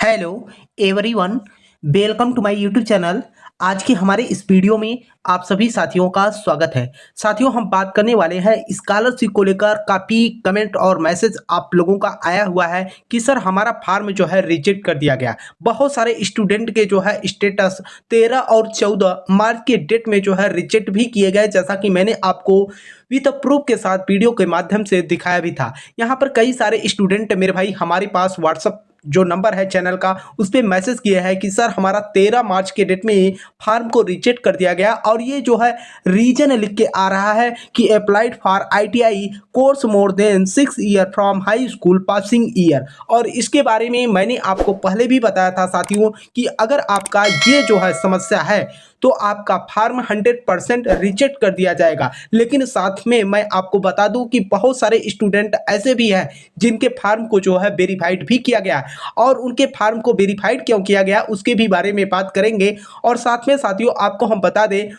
Hello everyone, welcome to my YouTube channel. आज के हमारे इस वीडियो में आप सभी साथियों का स्वागत है। साथियों, हम बात करने वाले हैं स्कॉलरशिप को लेकर। काफ़ी कमेंट और मैसेज आप लोगों का आया हुआ है कि सर हमारा फार्म जो है रिजेक्ट कर दिया गया। बहुत सारे स्टूडेंट के जो है स्टेटस 13 और 14 मार्च के डेट में जो है रिजेक्ट भी किए गए, जैसा कि मैंने आपको विद प्रूफ के साथ वीडियो के माध्यम से दिखाया भी था। यहाँ पर कई सारे स्टूडेंट मेरे भाई हमारे पास व्हाट्सअप जो नंबर है चैनल का उस पर मैसेज किया है कि सर हमारा 13 मार्च के डेट में फार्म को रिजेक्ट कर दिया गया, और ये जो है रीजन लिख के आ रहा है कि applied for ITI course more than 6 year from high school passing year. और इसके बारे में मैंने आपको पहले भी बताया था साथियों कि अगर आपका ये जो है समस्या है तो आपका फार्म 100% रिजेक्ट कर दिया जाएगा। लेकिन साथ में मैं आपको बता दूं कि बहुत सारे स्टूडेंट ऐसे भी हैं जिनके फार्म को जो है वेरीफाइड भी किया गया, और उनके फार्म को वेरीफाइड क्यों किया गया उसके भी बारे में बात करेंगे। और साथ में साथियों आपको हम बता दें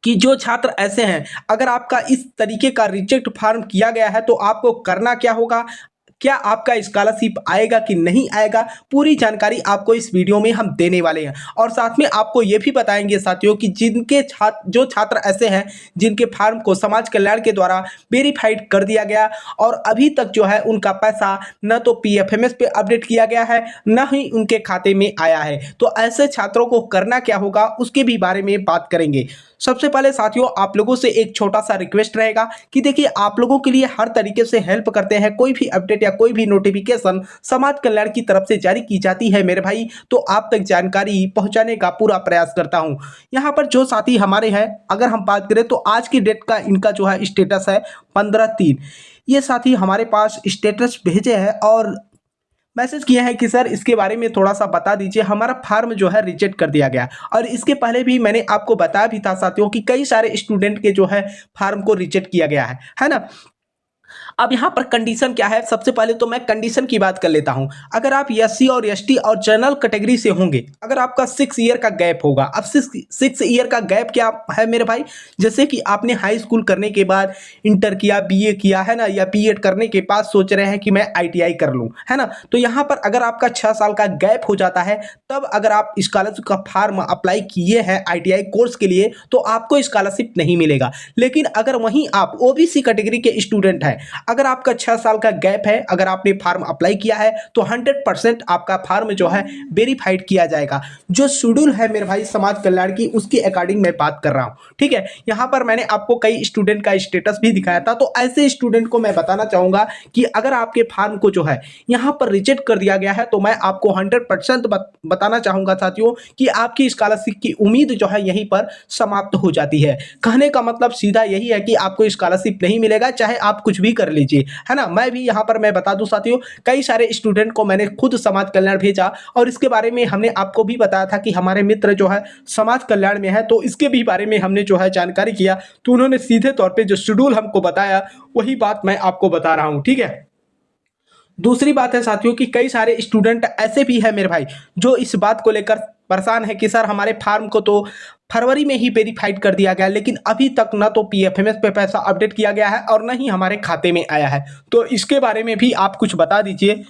कि जो छात्र ऐसे हैं, अगर आपका इस तरीके का रिजेक्ट फार्म किया गया है तो आपको करना क्या होगा, क्या आपका स्कॉलरशिप आएगा कि नहीं आएगा, पूरी जानकारी आपको इस वीडियो में हम देने वाले हैं। और साथ में आपको ये भी बताएंगे साथियों कि जो छात्र ऐसे हैं जिनके फार्म को समाज कल्याण के द्वारा वेरीफाइड कर दिया गया और अभी तक जो है उनका पैसा न तो पीएफएमएस पे अपडेट किया गया है न ही उनके खाते में आया है, तो ऐसे छात्रों को करना क्या होगा उसके भी बारे में बात करेंगे। सबसे पहले साथियों आप लोगों से एक छोटा सा रिक्वेस्ट रहेगा कि देखिए, आप लोगों के लिए हर तरीके से हेल्प करते हैं। कोई भी अपडेट या कोई भी नोटिफिकेशन समाज कल्याण की तरफ से जारी की जाती है मेरे भाई, तो आप तक जानकारी पहुंचाने का पूरा प्रयास करता हूं। यहां पर जो साथी हमारे हैं, अगर हम बात करें तो आज की डेट का इनका जो है स्टेटस है 15/3। ये साथी हमारे पास स्टेटस भेजे हैं और मैसेज किए हैं कि सर इसके बारे में थोड़ा सा बता दीजिए, हमारा फार्म जो है रिजेक्ट कर दिया गया। और इसके पहले भी मैंने आपको बताया भी था साथियों कि कई सारे स्टूडेंट के जो है फार्म को रिजेक्ट किया गया है ना। अब यहाँ पर कंडीशन क्या है, सबसे पहले तो मैं कंडीशन की बात कर लेता हूँ। अगर आप एससी और एसटी और जनरल कैटेगरी से होंगे, अगर आपका 6 ईयर का गैप होगा। अब 6 ईयर का गैप क्या है मेरे भाई, जैसे कि आपने हाई स्कूल करने के बाद इंटर किया, बीए किया है ना, या बीएड करने के बाद सोच रहे हैं कि मैं आईटीआई कर लूँ, है ना। तो यहाँ पर अगर आपका 6 साल का गैप हो जाता है, तब अगर आप स्कॉलरशिप का फार्म अप्लाई किए हैं आईटीआई कोर्स के लिए, तो आपको स्कॉलरशिप नहीं मिलेगा। लेकिन अगर वहीं आप ओबीसी कैटेगरी के स्टूडेंट हैं, अगर आपका 6 साल का गैप है, अगर आपने फार्म अप्लाई किया है, तो 100% आपका फार्म जो है वेरीफाइड किया जाएगा। जो शेड्यूल है मेरे भाई समाज कल्याण की, उसके अकॉर्डिंग मैं बात कर रहा हूं, ठीक है। यहां पर मैंने आपको कई स्टूडेंट का स्टेटस भी दिखाया था, तो ऐसे स्टूडेंट को मैं बताना चाहूंगा कि अगर आपके फार्म को जो है यहां पर रिजेक्ट कर दिया गया है, तो मैं आपको 100% बताना चाहूंगा साथियों कि आपकी स्कॉलरशिप की उम्मीद जो है यहीं पर समाप्त हो जाती है। कहने का मतलब सीधा यही है कि आपको स्कॉलरशिप नहीं मिलेगा, चाहे आप कुछ भी कर लीजिए, है ना। मैं भी यहां पर मैं बता दूं साथियों, कई सारे स्टूडेंट को मैंने खुद समाज कल्याण भेजा, और इसके बारे में हमने आपको भी बताया था कि हमारे मित्र जो है समाज कल्याण में है, तो इसके भी बारे में हमने जो है जानकारी किया, तो उन्होंने सीधे तौर पे जो शेड्यूल हमको बताया वही बात मैं आपको बता रहा हूं, ठीक है। दूसरी बात है साथियों कि कई सारे स्टूडेंट ऐसे भी है मेरे भाई जो इस बात को लेकर परेशान है कि सर हमारे फार्म को तो फरवरी में ही वेरीफाइड कर दिया गया, लेकिन अभी तक ना तो पीएफएमएस पे पैसा अपडेट किया गया है और ना ही हमारे खाते में आया है। तो इसके बारे में भी आप कुछ बता दीजिए।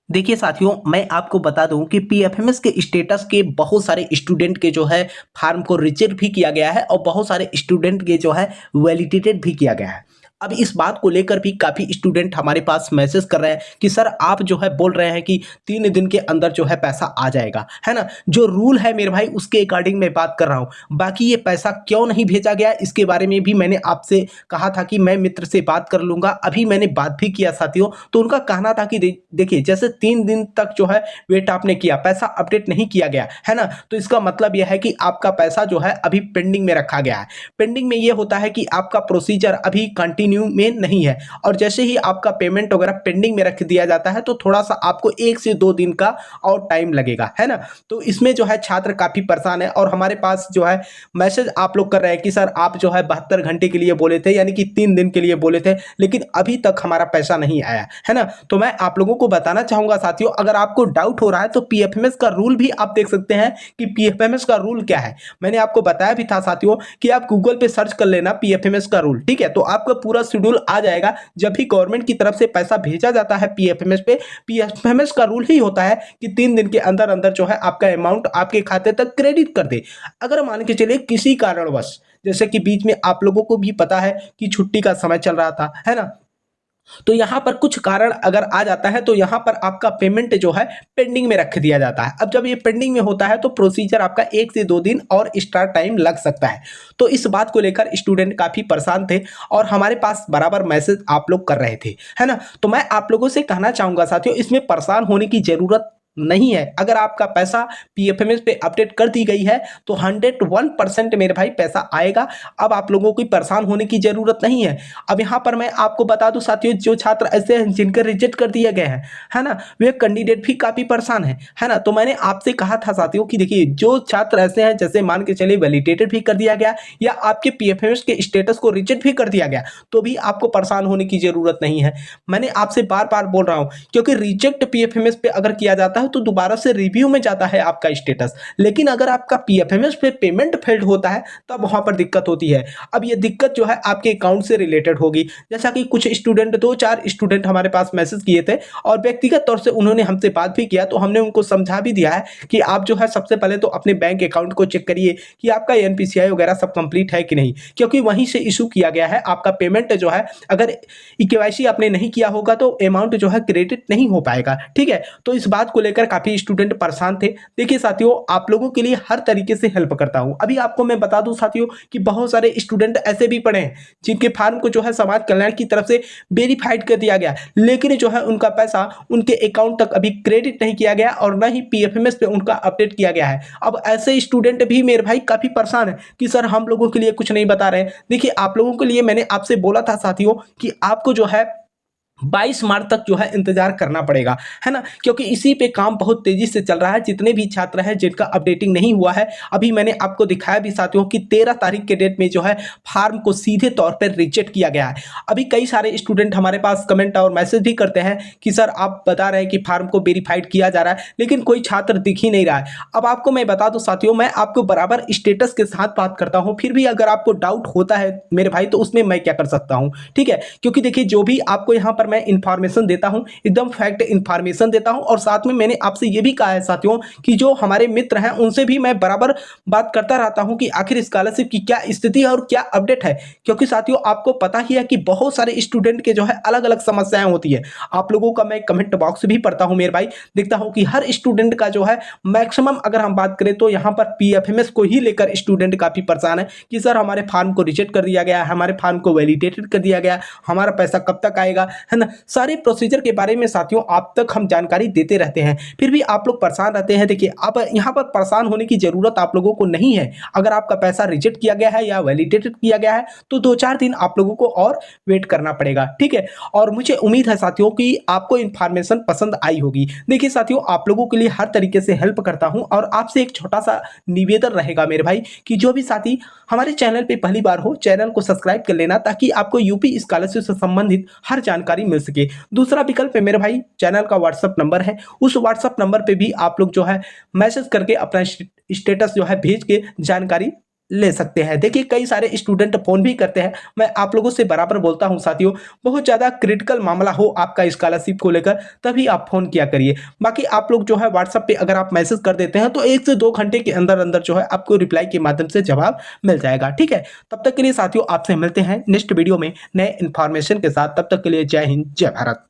देखिए साथियों, मैं आपको बता दूं कि पीएफएमएस के स्टेटस के बहुत सारे स्टूडेंट के जो है फार्म को रिजेक्ट भी किया गया है, और बहुत सारे स्टूडेंट के जो है वैलिडेटेड भी किया गया है। अब इस बात को लेकर भी काफ़ी स्टूडेंट हमारे पास मैसेज कर रहे हैं कि सर आप जो है बोल रहे हैं कि 3 दिन के अंदर जो है पैसा आ जाएगा, है ना। जो रूल है मेरे भाई उसके अकॉर्डिंग मैं बात कर रहा हूँ। बाकी ये पैसा क्यों नहीं भेजा गया इसके बारे में भी मैंने आपसे कहा था कि मैं मित्र से बात कर लूँगा। अभी मैंने बात भी किया साथियों, तो उनका कहना था कि देखिए, जैसे 3 दिन तक जो है वेट आपने किया, पैसा अपडेट नहीं किया गया, है ना, तो इसका मतलब यह है कि आपका पैसा जो है अभी पेंडिंग में रखा गया है। पेंडिंग में ये होता है कि आपका प्रोसीजर अभी कंटिन्यू में नहीं है, और जैसे ही आपका पेमेंट वगैरह पेंडिंग में रख दिया जाता है, तो थोड़ा सा आपको 1 से 2 दिन का और टाइम लगेगा, है ना। तो इसमें जो है छात्र काफी परेशान है, और हमारे पास जो है मैसेज आप लोग कर रहे हैं कि सर आप जो है 72 घंटे के लिए बोले थे, यानी कि 3 दिन के लिए बोले थे, लेकिन अभी तक हमारा पैसा नहीं आया, है ना। तो मैं आप लोगों को बताना चाहूंगा साथियों, अगर आपको डाउट हो रहा है तो पीएफएमएस का रूल भी आप देख सकते हैं कि पीएफएमएस का रूल क्या है। मैंने आपको बताया भी था साथियों कि आप गूगल पे सर्च कर लेना पीएफएमएस का रूल, ठीक है, तो आपको पूरा पूरा शेड्यूल आ जाएगा। जब भी गवर्नमेंट की तरफ से पैसा भेजा जाता है पीएफएमएस पे, पीएफएमएस का रूल ही होता है कि 3 दिन के अंदर अंदर जो है आपका अमाउंट आपके खाते तक क्रेडिट कर दे। अगर मान के चलिए किसी कारणवश, जैसे कि बीच में आप लोगों को भी पता है कि छुट्टी का समय चल रहा था, है ना, तो यहाँ पर कुछ कारण अगर आ जाता है तो यहाँ पर आपका पेमेंट जो है पेंडिंग में रख दिया जाता है। अब जब ये पेंडिंग में होता है तो प्रोसीजर आपका 1 से 2 दिन और एक्स्ट्रा टाइम लग सकता है। तो इस बात को लेकर स्टूडेंट काफ़ी परेशान थे और हमारे पास बराबर मैसेज आप लोग कर रहे थे, है ना। तो मैं आप लोगों से कहना चाहूँगा साथियों, इसमें परेशान होने की ज़रूरत नहीं है। अगर आपका पैसा पीएफएमएस पे अपडेट कर दी गई है तो 101% मेरे भाई पैसा आएगा। अब आप लोगों को परेशान होने की जरूरत नहीं है। अब यहाँ पर मैं आपको बता दूं साथियों, जो छात्र ऐसे हैं जिनका रिजेक्ट कर दिया गया है ना, वे कैंडिडेट भी काफी परेशान है ना। तो मैंने आपसे कहा था साथियों कि देखिए, जो छात्र ऐसे हैं जैसे मान के चलिए वैलिडेटेड भी कर दिया गया या आपके पीएफएमएस के स्टेटस को रिजेक्ट भी कर दिया गया, तो भी आपको परेशान होने की जरूरत नहीं है। मैंने आपसे बार बार बोल रहा हूं, क्योंकि रिजेक्ट पीएफएमएस पे अगर किया जाता है तो दोबारा से रिव्यू में जाता है आपका स्टेटस, लेकिन अगर आपका पीएफएमएस पे पेमेंट फेल्ड होता है तब वहां पर दिक्कत होती है। अब ये दिक्कत जो है आपके अकाउंट से रिलेटेड होगी। जैसा कि कुछ स्टूडेंट, 2-4 स्टूडेंट हमारे पास मैसेज किए थे और व्यक्तिगत तौर से उन्होंने हमसे बात भी किया, तो हमने उनको समझा भी दिया है कि आप जो है सबसे पहले तो अपने बैंक अकाउंट को चेक करिए कि आपका एनपीसीआई वगैरह सब कंप्लीट है कि नहीं, क्योंकि वहीं से इशू किया गया है। आपका पेमेंट जो है, अगर केवाईसी आपने नहीं किया होगा तो अमाउंट जो है क्रेडिट नहीं हो पाएगा, ठीक है। तो इस बात को लेकर काफी स्टूडेंट परेशान थे। देखिए साथियों, आप लोगों के लिए हर तरीके से हेल्प करता हूं। अभी आपको मैं बता दूं साथियों कि बहुत सारे स्टूडेंट ऐसे भी पड़े हैं जिनके फार्म को जो है समाज कल्याण की तरफ से वेरीफाइड कर दिया गया, लेकिन जो है उनका पैसा उनके अकाउंट तक अभी क्रेडिट नहीं किया गया और न ही पीएफएमएस पे उनका अपडेट किया गया है। अब ऐसे स्टूडेंट भी मेरे भाई काफी परेशान है कि सर हम लोगों के लिए कुछ नहीं बता रहे हैं। देखिए, आप लोगों के लिए मैंने आपसे बोला था साथियों कि आपको जो है 22 मार्च तक जो है इंतजार करना पड़ेगा, है ना, क्योंकि इसी पे काम बहुत तेजी से चल रहा है। जितने भी छात्र हैं जिनका अपडेटिंग नहीं हुआ है, अभी मैंने आपको दिखाया भी साथियों कि 13 तारीख के डेट में जो है फार्म को सीधे तौर पर रिजेक्ट किया गया है। अभी कई सारे स्टूडेंट हमारे पास कमेंट और मैसेज भी करते हैं कि सर आप बता रहे हैं कि फार्म को वेरीफाइड किया जा रहा है, लेकिन कोई छात्र दिख ही नहीं रहा है। अब आपको मैं बता दूं साथियों, मैं आपको बराबर स्टेटस के साथ बात करता हूं, फिर भी अगर आपको डाउट होता है मेरे भाई तो उसमें मैं क्या कर सकता हूं, ठीक है। क्योंकि देखिए, जो भी आपको यहाँ पर मैं इंफॉर्मेशन देता हूं एकदम फैक्ट इंफॉर्मेशन देता हूं, और साथ में मैंने आपसे ये भी कहा है साथियों कि जो हमारे मित्र हैं उनसे भी मैं बराबर बात करता रहता हूं कि आखिर स्कॉलरशिप की क्या स्थिति है और क्या अपडेट है। क्योंकि साथियों, आपको पता ही है कि बहुत सारे स्टूडेंट के जो है अलग अलग समस्याएं होती है। आप लोगों का मैं कमेंट बॉक्स भी पढ़ता हूं मेरे भाई, देखता हूं कि हर स्टूडेंट का जो है मैक्सिमम, अगर हम बात करें तो यहाँ पर पीएफएमएस को ही लेकर स्टूडेंट काफी परेशान है कि सर हमारे फार्म को रिजेक्ट कर दिया गया, हमारे फार्म को वैलिडेटेड कर दिया गया, हमारा पैसा कब तक आएगा, है ना। सारे प्रोसीजर के बारे में साथियों आप तक हम जानकारी देते रहते हैं, फिर भी आप लोग परेशान रहते हैं। देखिए, आप यहाँ पर परेशान होने की जरूरत आप लोगों को नहीं है। अगर आपका पैसा रिजेक्ट किया गया है या वैलिडेटेड किया गया है तो 2-4 दिन आप लोगों को और वेट करना पड़ेगा, ठीक है। और मुझे उम्मीद है साथियों कि आपको इन्फॉर्मेशन पसंद आई होगी। देखिए साथियों, आप लोगों के लिए हर तरीके से हेल्प करता हूं और आपसे एक छोटा सा निवेदन रहेगा मेरे भाई कि जो भी साथी हमारे चैनल पे पहली बार हो, चैनल को सब्सक्राइब कर लेना ताकि आपको यूपी स्कॉलरशिप से संबंधित हर जानकारी मिल सके। दूसरा विकल्प है मेरे भाई, चैनल का व्हाट्सएप नंबर है, उस व्हाट्सएप नंबर पे भी आप लोग जो है मैसेज करके अपना स्टेटस जो है भेज के जानकारी ले सकते हैं। देखिए, कई सारे स्टूडेंट फोन भी करते हैं, मैं आप लोगों से बराबर बोलता हूं साथियों, बहुत ज़्यादा क्रिटिकल मामला हो आपका स्कॉलरशिप को लेकर तभी आप फोन किया करिए। बाकी आप लोग जो है व्हाट्सएप पे अगर आप मैसेज कर देते हैं तो 1 से 2 घंटे के अंदर अंदर जो है आपको रिप्लाई के माध्यम से जवाब मिल जाएगा, ठीक है। तब तक के लिए साथियों आपसे मिलते हैं नेक्स्ट वीडियो में नए इन्फॉर्मेशन के साथ। तब तक के लिए जय हिंद, जय भारत।